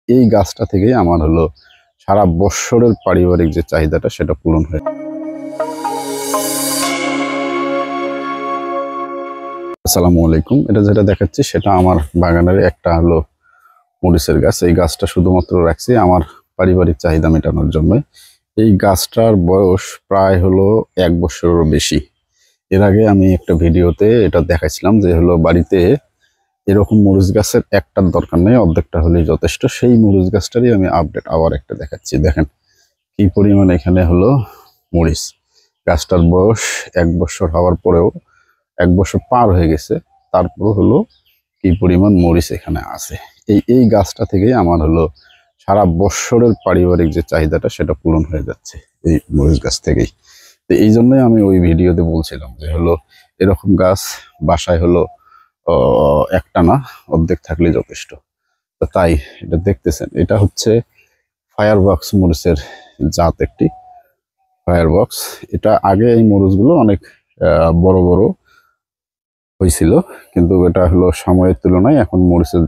এই গাছটা থেকেই আমার হলো সারা বৎসরের পারিবারিক যে চাহিদাটা সেটা পূরণ হয়। আসসালামু আলাইকুম। এটা যেটা দেখাচ্ছি সেটা আমার বাগানের একটা হলো মরিচের গাছ। এই গাছটা শুধুমাত্র রাখছি আমার পারিবারিক চাহিদা মেটানোর জন্য। এই গাছটার বয়স প্রায় হলো 1 বছরেরও বেশি। এর আগে আমি একটা ভিডিওতে এটা দেখাইছিলাম যে হলো বাড়িতে এরকম মরিচ গাছের একটার দরকার নেই, অর্ধেকটা হলেই যথেষ্ট। সেই মরিচ গাছটারই আমি আপডেট আবার একটা দেখাচ্ছি। দেখেন কি পরিমাণ এখানে হলো মরিচ। গাছটার বয়স 1 বছর হওয়ার পরেও 1 বছর পার হয়ে গেছে, তারপর হলো কি পরিমাণ মরিচ এখানে আছে। এই গাছটা থেকেই আমার হলো সারা বৎসরের পারিবারিক যে চাহিদাটা সেটা পূরণ হয়ে যাচ্ছে এই মরিচ গাছ থেকেই। তো এই জন্যই আমি ওই ভিডিওতে বলছিলাম যে হলো এরকম গাছ বাসায় হলো একটা না, অর্ধেক থাকলে যথেষ্ট। তো তাই এটা দেখতেছেন, এটা হচ্ছে ফায়ারবক্স মরিচের জাত একটি। ফায়ারবক্স এটা আগে এই মরিচগুলো অনেক বড় বড় হয়েছিল, কিন্তু এটা হলো সময়ের তুলনায় এখন মরিচের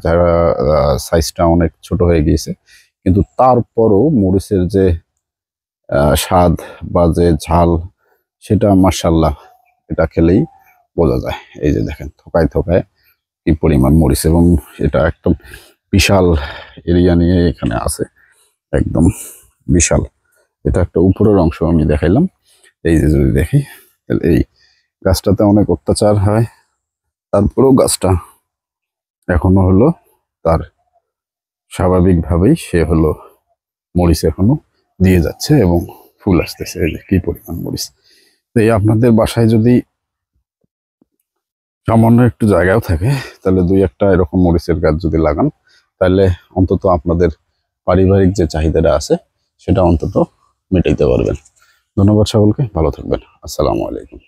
সাইজটা অনেক ছোট হয়ে গিয়েছে। কিন্তু তারপরও মরিচের যে স্বাদ বা যে ঝাল সেটা মাশাআল্লাহ এটা খেলেই বোঝা যায়। এই যে দেখেন থোকায় থোকায় কি পরিমাণ মরিচ, এবং এটা একদম বিশাল এরিয়া নিয়ে এখানে আছে, একদম বিশাল। এটা একটা উপরের অংশ আমি দেখাইলাম। এই যে যদি দেখি তাহলে এই গাছটাতে অনেক অত্যাচার হয়, তারপরেও গাছটা এখনো হলো তার স্বাভাবিকভাবেই সে হলো মরিচ এখনো দিয়ে যাচ্ছে এবং ফুল আসতেছে। এই যে কি পরিমাণ মরিচ। তো এই আপনাদের বাসায় যদি সামান্য একটু জায়গাও থাকে তাহলে 2-1টা এরকম মরিচের গাছ যদি লাগান, তাহলে অন্তত আপনাদের পারিবারিক যে চাহিদাটা আছে সেটা অন্তত মেটাইতে পারবেন। ধন্যবাদ সকলকে, ভালো থাকবেন। আসসালামু আলাইকুম।